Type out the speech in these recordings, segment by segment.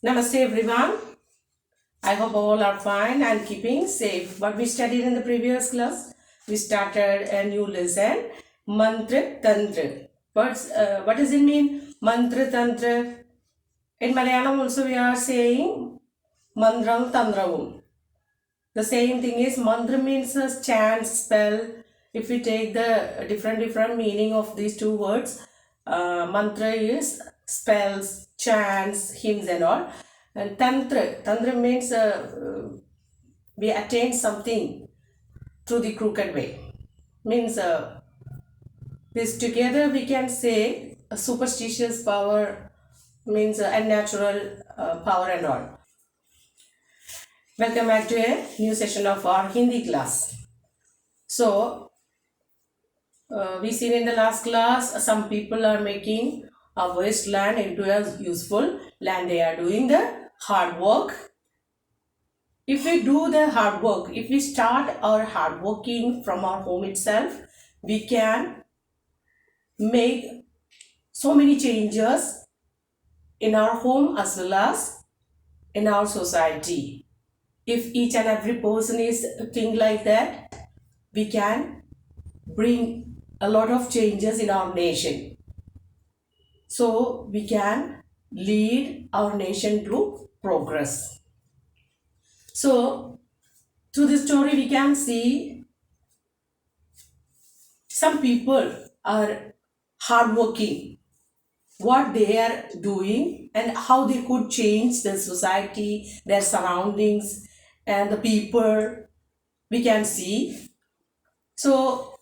Namaste everyone. I hope all are fine and keeping safe. What we studied in the previous class, we started a new lesson, Mantra Tantra. What does it mean? Mantra Tantra. In Malayalam also we are saying Mandram Tantravum. The same thing is mantra means a chant, spell. If we take the different meaning of these two words, mantra is spells, chants, hymns and all. And tantra means we attain something through the crooked way. Means this together we can say a superstitious power, means unnatural power and all. Welcome back to a new session of our Hindi class. So, we seen in the last class, some people are making a wasteland into a useful land. They are doing the hard work. If we do the hard work, if we start our hard working from our home itself, we can make so many changes in our home as well as in our society. If each and every person is think like that, we can bring a lot of changes in our nation. So we can lead our nation to progress. So through this story we can see some people are hardworking, what they are doing and how they could change the society, their surroundings and the people we can see. So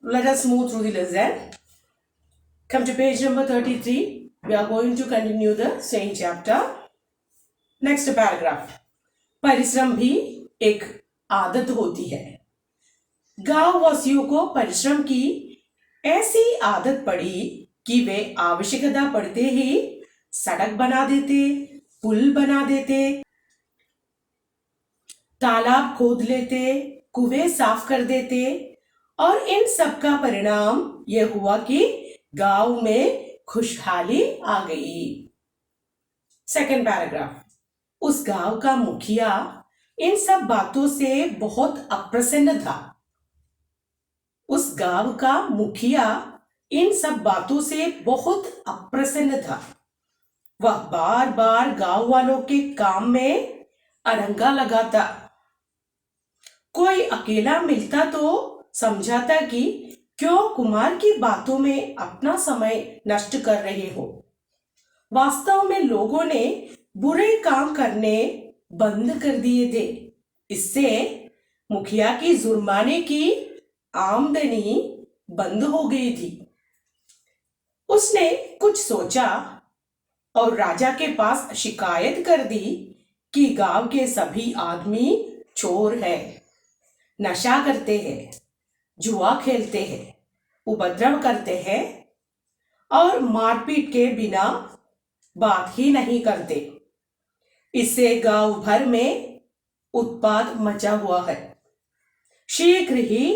let us move through the lesson. Come to page number 33. We are going to continue the same chapter. Next paragraph. परिश्रम भी एक आदत होती है. गांव वासियों को परिश्रम की ऐसी आदत पड़ी कि वे आवश्यकता पड़ते ही सड़क बना देते, पुल बना देते, तालाब खोद लेते, कुएं साफ कर देते और इन सब का परिणाम यह हुआ कि गांव में खुशहाली आ गई. Second paragraph. उस गांव का मुखिया इन सब बातों से बहुत अप्रसन्न था. उस गांव का मुखिया इन सब बातों से बहुत अप्रसन्न था. वह बार बार गांव वालों के काम में अड़ंगा लगाता. कोई अकेला मिलता तो समझाता कि क्यों कुमार की बातों में अपना समय नष्ट कर रहे हो. वास्तव में लोगों ने बुरे काम करने बंद कर दिए थे. इससे मुखिया की जुर्माने की आमदनी बंद हो गई थी. उसने कुछ सोचा और राजा के पास शिकायत कर दी कि गांव के सभी आदमी चोर हैं, नशा करते हैं, जुआ खेलते हैं, उपद्रव करते हैं और मारपीट के बिना बात ही नहीं करते. इससे गांव भर में उत्पात मचा हुआ है. शीघ्र ही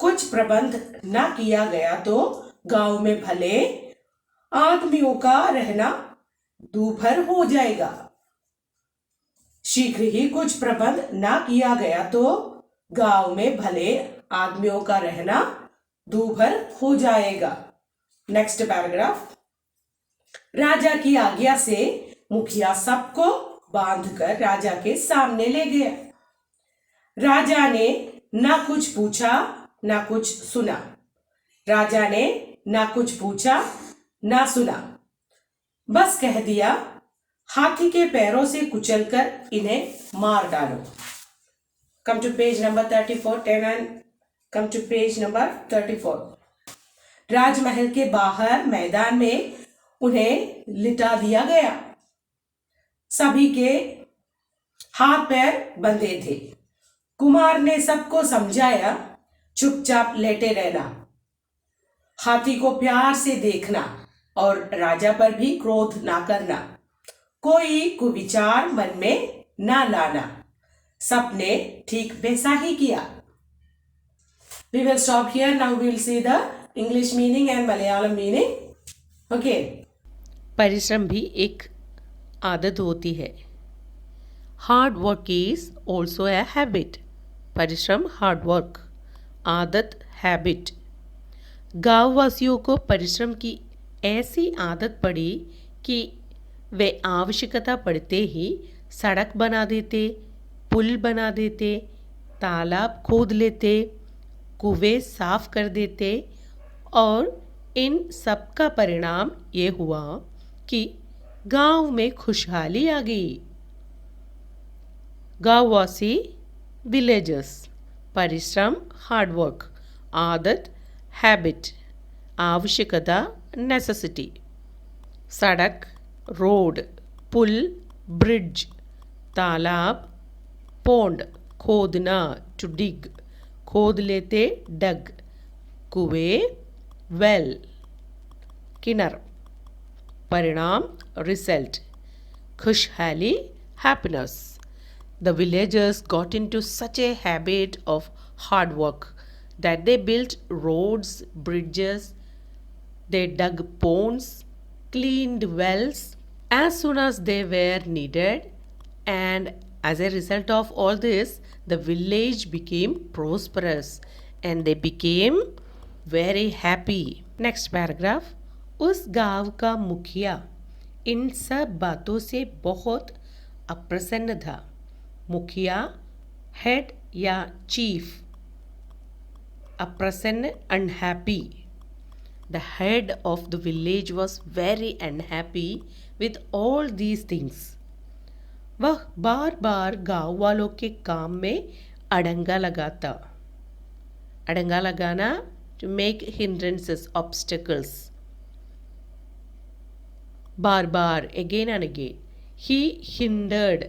कुछ प्रबंध न किया गया तो गांव में भले आदमियों का रहना दूभर हो जाएगा. शीघ्र ही कुछ प्रबंध न किया गया तो गांव में भले आदमियों का रहना दूभर हो जाएगा. Next paragraph. राजा की आज्ञा से मुखिया सबको बांधकर राजा के सामने ले गया. राजा ने ना कुछ पूछा ना कुछ सुना. राजा ने ना कुछ पूछा ना सुना, बस कह दिया हाथी के पैरों से कुचलकर इन्हें मार डालो. Come to page number 34. 10 and come to page number 34. राजमहल के बाहर मैदान में उन्हें लिटा दिया गया। सभी के हाथ पैर बंधे थे। कुमार ने सबको समझाया, चुपचाप लेटे रहना, हाथी को प्यार से देखना और राजा पर भी क्रोध ना करना, कोई कुविचार मन में ना लाना। सबने ठीक वैसा ही किया। We will stop here. Now we will see the English meaning and Malayalam meaning. Okay. परिश्रम भी एक आदत होती है। Hard work is also a habit. परिश्रम हार्ड वर्क, आदत हैबिट। गांव वासियों को परिश्रम की ऐसी आदत पड़ी कि वे आवश्यकता पड़ते ही सड़क बना देते, पुल बना देते, तालाब खोद लेते, कुएं साफ कर देते और इन सब का परिणाम ये हुआ कि गांव में खुशहाली आ गई। गांववासी विलेजर्स, परिश्रम हार्डवर्क, आदत हैबिट, आवश्यकता नेसेसिटी, सड़क रोड, पुल ब्रिज, तालाब पोंड, खोदना टू डिग, खोद लेते डग, कुएं वेल, किनर, परिणाम रिजल्ट, खुशहाली happiness. The villagers got into such a habit of hard work that they built roads, bridges, they dug ponds, cleaned wells as soon as they were needed, and as a result of all this, the village became prosperous and they became very happy. Next paragraph. उस गांव का मुखिया इन सब बातों से बहुत अप्रसन्न था। मुखिया हेड या चीफ, अप्रसन्न unhappy. The head of the village was very unhappy with all these things. वह बार बार गांव वालों के काम में अड़ंगा लगाता। अड़ंगा लगाना, to make hindrances, obstacles। Bar bar, again and again। He hindered,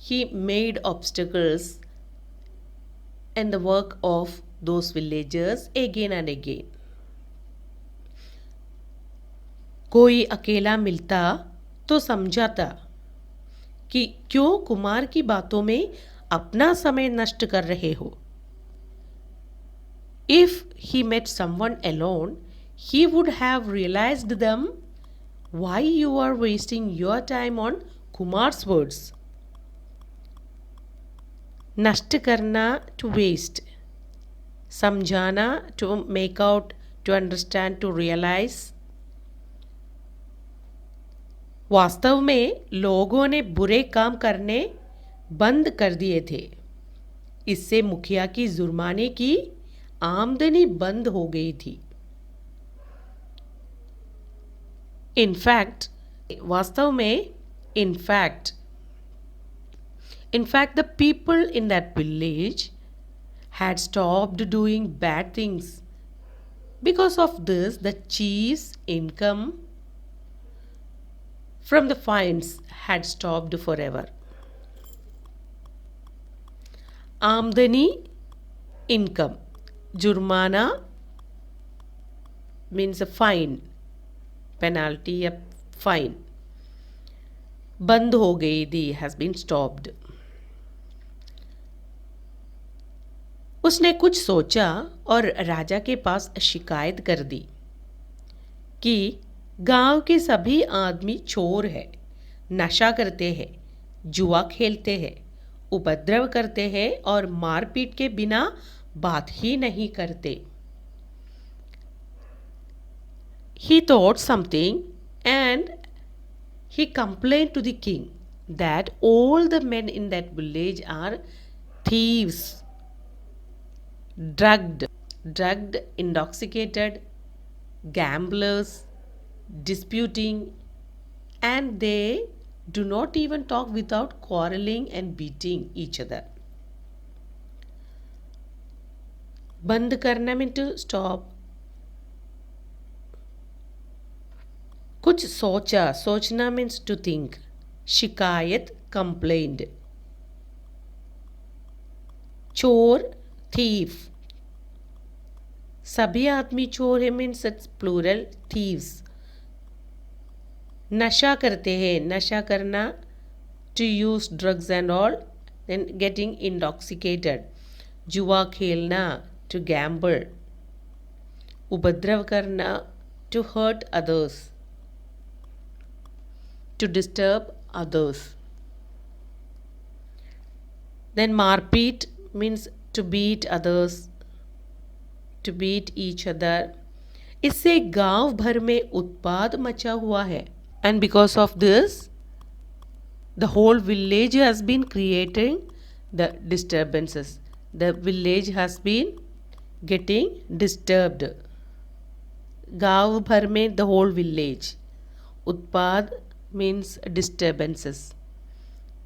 he made obstacles in the work of those villagers again and again। कोई अकेला मिलता तो समझाता कि क्यों कुमार की बातों में अपना समय नष्ट कर रहे हो। If he met someone alone, he would have realized them why you are wasting your time on Kumar's words। नष्ट करना to waste, समझाना to make out, to understand, to realize। वास्तव में लोगों ने बुरे काम करने बंद कर दिए थे। इससे मुखिया की जुर्माने की आमदनी बंद हो गई थी। इनफैक्ट, वास्तव में, in fact, the people in that village had stopped doing bad things. Because of this, the chief's income from the fines had stopped forever। आमदनी, income, जुर्माना means a fine, penalty, a fine। बंद हो गई थी, has been stopped। उसने कुछ सोचा और राजा के पास शिकायत कर दी कि गांव के सभी आदमी चोर हैं, नशा करते हैं, जुआ खेलते हैं, उपद्रव करते हैं और मारपीट के बिना बात ही नहीं करते। He thought something and he complained to the king that all the men in that village are thieves, drugged, intoxicated, gamblers, disputing, and they do not even talk without quarreling and beating each other। बंद करना mean to stop, कुछ सोचा, सोचना means to think. शिकायत, complaint. चोर, thief. सभी आदमी चोर है मीन्स इट्स प्लूरल, थीव्स. नशा करते हैं, नशा करना, to use drugs and all, then getting intoxicated. जुआ खेलना, टू गैम्बल. उपद्रव करना, to hurt others, to disturb others. Then marpit means to beat others, to beat each other. इससे गांव भर में उत्पाद मचा हुआ है. And because of this, the whole village has been creating the disturbances. The village has been getting disturbed. गांव भर में the whole village. उत्पाद means disturbances.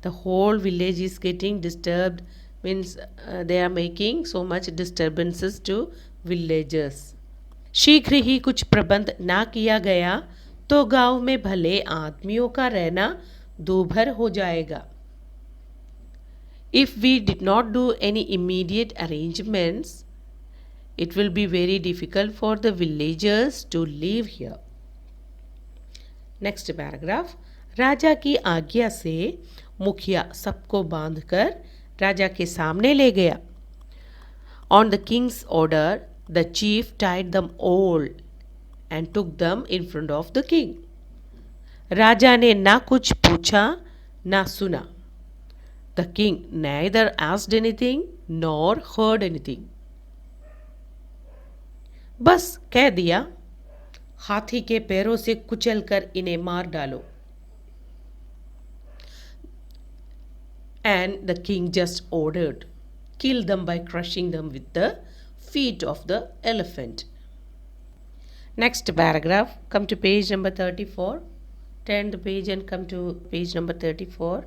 The whole village is getting disturbed means they are making so much disturbances to villagers. शीघ्र ही कुछ प्रबंध ना किया गया तो गांव में भले आदमियों का रहना दूभर हो जाएगा. If we did not do any immediate arrangements, it will be very difficult for the villagers to live here. Next paragraph. राजा की आज्ञा से मुखिया सबको बांधकर राजा के सामने ले गया. On the king's order the chief tied them all and took them in front of the king. राजा ने ना कुछ पूछा ना सुना. The king neither asked anything nor heard anything. बस कह दिया, हाथी के पैरों से कुचलकर इन्हें मार डालो. And the king just ordered, kill them by crushing them with the feet of the elephant. Next paragraph, come to page number 34. Turn the page and come to page number 34.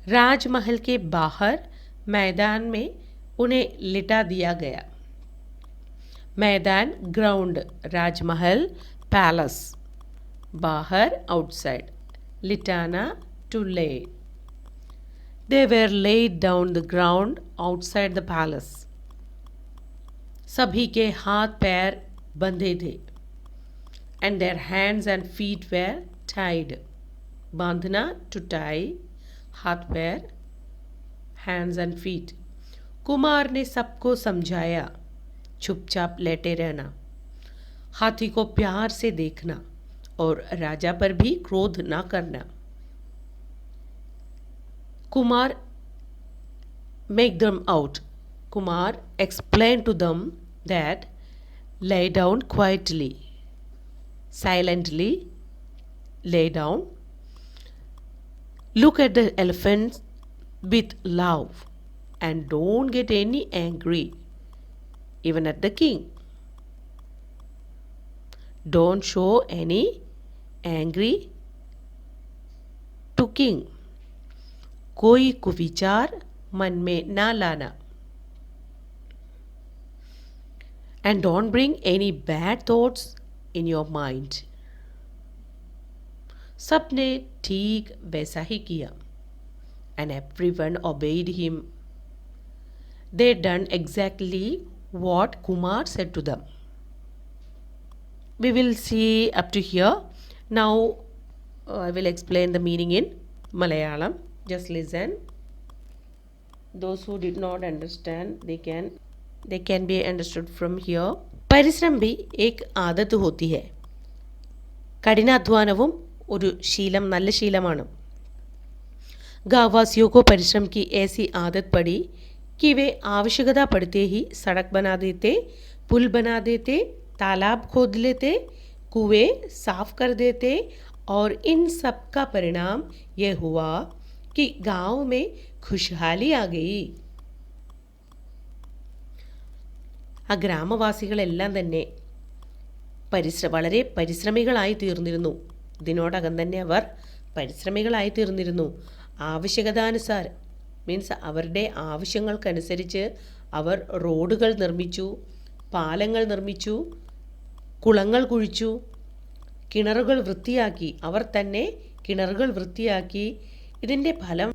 राजमहल के बाहर मैदान में उन्हें लिटा दिया गया. मैदान ग्राउंड, राजमहल पैलेस. बाहर आउटसाइड, लिटाना to lay. They were laid down the ground outside the palace. सभी के हाथ पैर बंधे थे. And their hands and feet were tied. बांधना टू टाई, हाथ पैर, हैंड्स एंड फीट. कुमार ने सबको समझाया, चुपचाप लेटे रहना, हाथी को प्यार से देखना और राजा पर भी क्रोध ना करना. Kumar make them out. Kumar explain to them that lay down quietly, silently lay down. Look at the elephants with love and don't get any angry. Even at the king, don't show any angry to king. कोई कुविचार मन में ना लाना. And don't bring any bad thoughts in your mind. सबने ठीक वैसा ही किया. And everyone obeyed him. They done exactly what Kumar said to them. We will see up to here. Now I will explain the meaning in Malayalam. Just listen. Those who did not understand, they can be understood from here. പരിശ്രമം भी एक आदत होती है. കഠിനാധ്വാനവും ഒരു ശീലം, നല്ല ശീലമാണ്. गाँव वासियों को परिश्रम की ऐसी आदत पड़ी कि वे आवश्यकता पड़ते ही सड़क बना देते, पुल बना देते, तालाब खोद लेते, कुएं साफ कर देते और इन सब का परिणाम यह हुआ कि गांव में खुशहाली आ गई. ആ ഗ്രാമവാസികളെല്ലാം തന്നെ വളരെ പരിശ്രമികളായി തീർന്നിരുന്നു. ഇതിനോടകം തന്നെ അവർ പരിശ്രമികളായി തീർന്നിരുന്നു. ആവശ്യകതാനുസാരം മീൻസ് അവരുടെ ആവശ്യങ്ങൾക്കനുസരിച്ച് അവർ റോഡുകൾ നിർമ്മിച്ചു, പാലങ്ങൾ നിർമ്മിച്ചു, കുളങ്ങൾ കുഴിച്ചു, കിണറുകൾ വൃത്തിയാക്കി, അവർ തന്നെ കിണറുകൾ വൃത്തിയാക്കി. ഇതിൻ്റെ ഫലം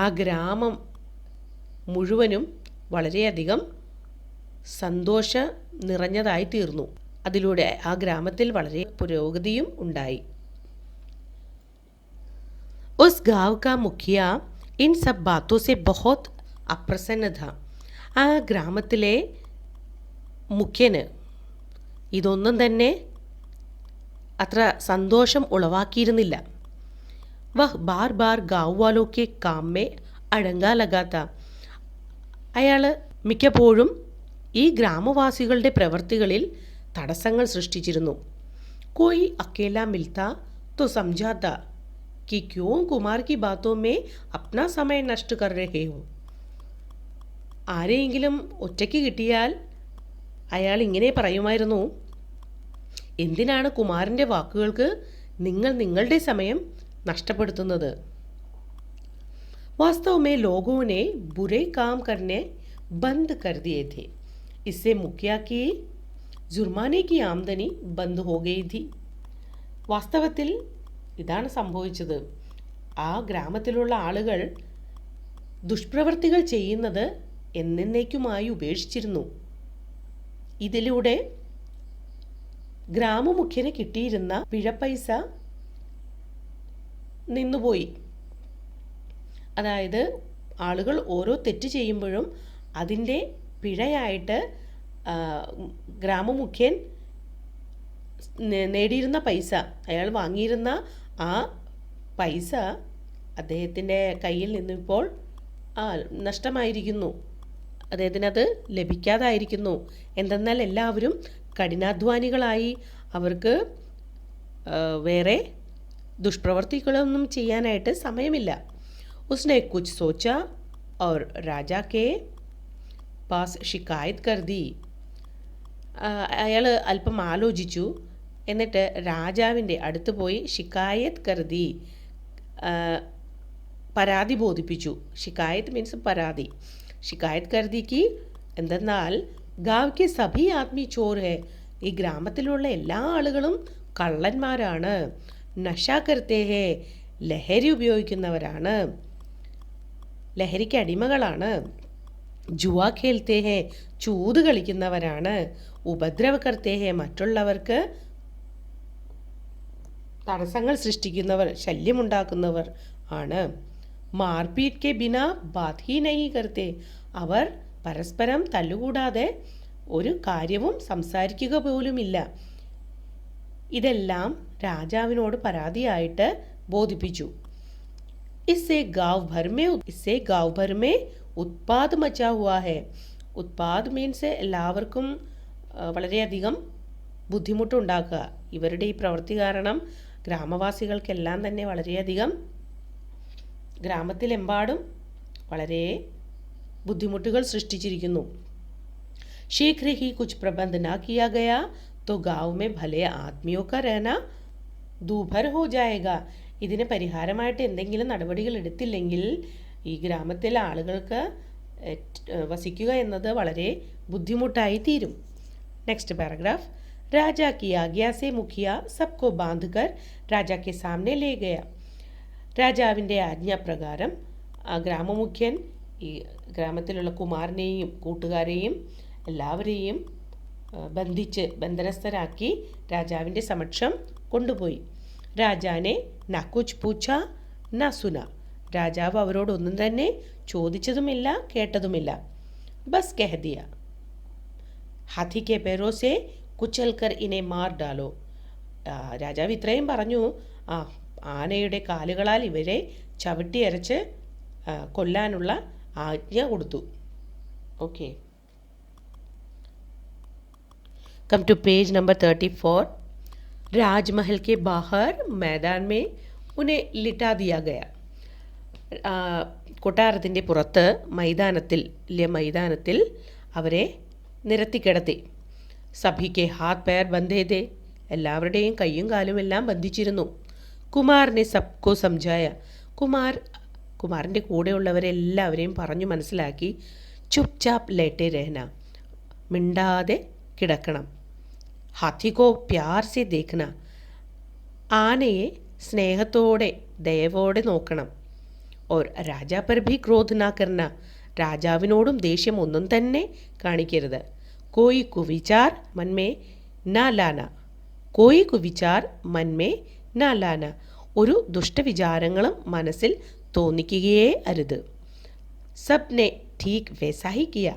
ആ ഗ്രാമം മുഴുവനും വളരെയധികം സന്തോഷം നിറഞ്ഞതായി തീർന്നു. അതിലൂടെ ആ ഗ്രാമത്തിൽ വളരെ പുരോഗതിയും ഉണ്ടായി. उस गांव का मुखिया इन सब बातों से बहुत अप्रसन्न था. ആ ഗ്രാമത്തിലെ മുഖ്യന് ഇതൊന്നും തന്നെ അത്ര സന്തോഷം ഉളവാക്കിയിരുന്നില്ല. വഹ് ബാർ ബാർ ഗാവ് വാലോ കെ കാം മേ അടങ്കാ ലഗാത്ത. അയാൾ മിക്കപ്പോഴും ഈ ഗ്രാമവാസികളുടെ പ്രവൃത്തികളിൽ തടസ്സങ്ങൾ സൃഷ്ടിച്ചിരുന്നു. കോയി അക്കേല മിൽത്ത തോ സംജാത്ത कि क्यों कुमार की बातों में अपना समय नष्ट कर रहे हो. ആരെയെങ്കിലും ഒറ്റയ്ക്ക് കിട്ടിയാൽ അയാൾ ഇങ്ങനെ പറയുമായിരുന്നു, എന്തിനാണ് കുമാരൻ്റെ വാക്കുകൾക്ക് നിങ്ങൾ നിങ്ങളുടെ സമയം നഷ്ടപ്പെടുത്തുന്നത്. वास्तव में लोगों ने बुरे काम करने बंद कर दिए थे. इससे मुखिया की जुर्माने की आमदनी बंद हो गई थी. വാസ്തവത്തിൽ ഇതാണ് സംഭവിച്ചത്. ആ ഗ്രാമത്തിലുള്ള ആളുകൾ ദുഷ്പ്രവൃത്തികൾ ചെയ്യുന്നത് എന്നേക്കുമായി ഉപേക്ഷിച്ചിരുന്നു. ഇതിലൂടെ ഗ്രാമമുഖ്യന് കിട്ടിയിരുന്ന പിഴപ്പൈസ നിന്നുപോയി. അതായത് ആളുകൾ ഓരോ തെറ്റ് ചെയ്യുമ്പോഴും അതിൻ്റെ പിഴയായിട്ട് ഗ്രാമമുഖ്യൻ നേടിയിരുന്ന പൈസ, അയാൾ വാങ്ങിയിരുന്ന ആ പൈസ അദ്ദേഹത്തിൻ്റെ കയ്യിൽ നിന്നിപ്പോൾ നഷ്ടമായിരിക്കുന്നു. അദ്ദേഹത്തിനത് ലഭിക്കാതായിരിക്കുന്നു. എന്തെന്നാൽ എല്ലാവരും കഠിനാധ്വാനികളായി. അവർക്ക് വേറെ ദുഷ്പ്രവർത്തികളൊന്നും ചെയ്യാനായിട്ട് സമയമില്ല. ഉസ്നെ കുച്ച് സോച്ച और രാജാ കെ പാസ് ഷിക്കായത്ത് കർ ദി. അയാൾ അല്പം ആലോചിച്ചു. എന്നിട്ട് രാജാവിൻ്റെ അടുത്ത് പോയി ഷിക്കായത്ത് കർദി, പരാതി ബോധിപ്പിച്ചു. ഷിക്കായത്ത് മീൻസ് പരാതി. ഷിക്കായത്ത് കർദിക്ക് എന്തെന്നാൽ ഗാവ് കെ സഭി ആദ്മി ചോർ ഹെ. ഈ ഗ്രാമത്തിലുള്ള എല്ലാ ആളുകളും കള്ളന്മാരാണ്. നശ കർത്തേ ഹെ, ലഹരി ഉപയോഗിക്കുന്നവരാണ്, ലഹരിക്ക് അടിമകളാണ്. ജുവ ഖേൽത്തേ ഹെ, ചൂത് കളിക്കുന്നവരാണ്. ഉപദ്രവ കർത്തേ ഹെ, മറ്റുള്ളവർക്ക് തടസ്സങ്ങൾ സൃഷ്ടിക്കുന്നവർ, ശല്യമുണ്ടാക്കുന്നവർ ആണ്. മാർപീറ്റ് കെ ബിനാ ബാത് ഹി നഹി കർത്തേ. അവർ പരസ്പരം തല്ലുകൂടാതെ ഒരു കാര്യവും സംസാരിക്കുക പോലുമില്ല. ഇതെല്ലാം രാജാവിനോട് പരാതിയായിട്ട് ബോധിപ്പിച്ചു. ഇസ്സേ ഗാവ് ഭർ മേ ഉത്പാദ് മച്ചാ ഹുവാ ഹെ. ഉത്പാദ് മീൻസ് എല്ലാവർക്കും വളരെയധികം ബുദ്ധിമുട്ടുണ്ടാക്കുക. ഇവരുടെ ഈ പ്രവൃത്തി കാരണം ഗ്രാമവാസികൾക്കെല്ലാം തന്നെ വളരെയധികം ഗ്രാമത്തിലെമ്പാടും വളരെ ബുദ്ധിമുട്ടുകൾ സൃഷ്ടിച്ചിരിക്കുന്നു. शीघ्र ही कुछ प्रबंध ना किया गया तो गाँव में भले आदमियों का रहना दूभर हो जाएगा. ഇതിന് പരിഹാരമായിട്ട് എന്തെങ്കിലും നടപടികൾ എടുത്തില്ലെങ്കിൽ ഈ ഗ്രാമത്തിലെ ആളുകൾക്ക് വസിക്കുക എന്നത് വളരെ ബുദ്ധിമുട്ടായി തീരും. Next paragraph. राजा की आज्ञा से मुखिया सबको बांधकर राजा के सामने ले गया. രാജാവിൻ്റെ ആജ്ഞാപ്രകാരം ആ ഗ്രാമമുഖ്യൻ ഈ ഗ്രാമത്തിലുള്ള കുമാരനെയും കൂട്ടുകാരെയും എല്ലാവരെയും ബന്ധനസ്ഥരാക്കി രാജാവിൻ്റെ സമക്ഷം കൊണ്ടുപോയി. രാജാനെ ന കുച്ച് പൂച്ച ന സുന. രാജാവ് അവരോടൊന്നും തന്നെ ചോദിച്ചതുമില്ല, കേട്ടതുമില്ല. ബസ് കഹ ദിയ ഹാഥി കെ പേരോ സെ കുച്ചൽക്കർ ഇനെ മാർ ഡാലോ. രാജാവ് ഇത്രയും പറഞ്ഞു, ആനയുടെ കാലുകളാൽ ഇവരെ ചവിട്ടിയരച്ച് കൊല്ലാനുള്ള ആജ്ഞ കൊടുത്തു. Okay, come to page number 34. राजमहल के बाहर मैदान में उन्हें लिटा दिया गया. കൊട്ടാരത്തിൻ്റെ പുറത്ത് മൈതാനത്തിൽ അവരെ നിരത്തിക്കിടത്തി. സഭിക്ക് ഹാത്ത് പേർ ബന്ധേതേ. എല്ലാവരുടെയും കയ്യും കാലും എല്ലാം ബന്ധിച്ചിരുന്നു. കുമാറിനെ സബ്കോ സംജായ. കുമാറിൻ്റെ കൂടെയുള്ളവരെല്ലാവരെയും പറഞ്ഞു മനസ്സിലാക്കി. ചുപ് ചാപ്പ് ലേട്ടെ രഹന. മിണ്ടാതെ കിടക്കണം. ഹാത്തിക്കോ പ്യാർ സെ ദേഖന. ആനയെ സ്നേഹത്തോടെ ദയവോടെ നോക്കണം. ഓർ രാജാ പർ ഭി ക്രോധ നാ കർന, രാജാവിനോടും ദേഷ്യം ഒന്നും തന്നെ കാണിക്കരുത്. കോയി കുവിചാർ മൻമേ നാ ലാന, കോയി കുവിചാർ മൻമേ നാ ലാന, ഒരു ദുഷ്ടവിചാരങ്ങളും മനസ്സിൽ തോന്നിക്കുകയേ അരുത്. സബ്നെ ഠീക് വൈസാ ഹി കിയ,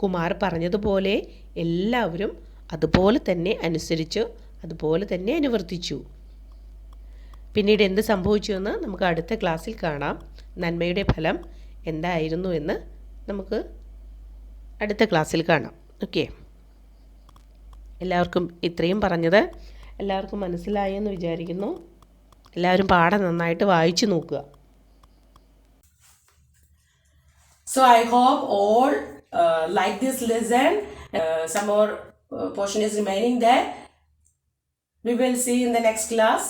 കുമാർ പറഞ്ഞതുപോലെ എല്ലാവരും അതുപോലെ തന്നെ അനുസരിച്ചു, അതുപോലെ തന്നെ അനുവർത്തിച്ചു. പിന്നീട് എന്ത് സംഭവിച്ചു എന്ന് നമുക്ക് അടുത്ത ക്ലാസ്സിൽ കാണാം. നന്മയുടെ ഫലം എന്തായിരുന്നു എന്ന് നമുക്ക് അടുത്ത ക്ലാസ്സിൽ കാണാം. ഓക്കെ, എല്ലാവർക്കും ഇത്രയും പറഞ്ഞത് എല്ലാവർക്കും മനസ്സിലായെന്ന് വിചാരിക്കുന്നു. എല്ലാവരും പാഠം നന്നായിട്ട് വായിച്ചു നോക്കുക. So I hope all like this lesson. Some more portion is remaining there. We will see in the next class.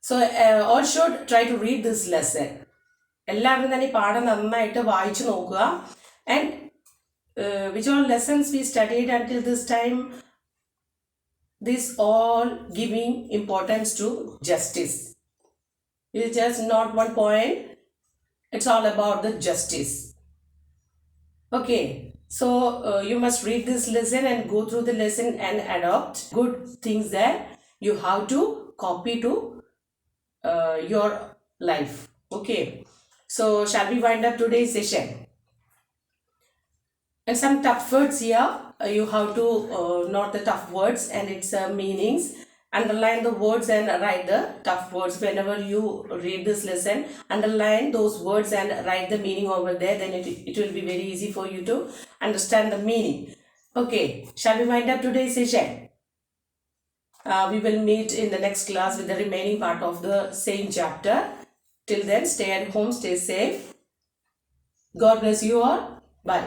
So all should try to read this lesson. എല്ലാവരും തന്നെ ഈ പാഠം നന്നായിട്ട് വായിച്ചു നോക്കുക. And which all lessons we studied until this time, this all giving importance to justice. It is just not one point. It's all about the justice. Okay, so you must read this lesson and go through the lesson and adopt good things there. You have to copy to your life. Okay, so shall we wind up today's session? And some tough words here. You have to note the tough words and its meanings. Underline the words and write the tough words. Whenever you read this lesson, underline those words and write the meaning over there. Then it will be very easy for you to understand the meaning. Okay, shall we wind up today's session? We will meet in the next class with the remaining part of the same chapter. Till then, stay at home, stay safe. God bless you all. Bye.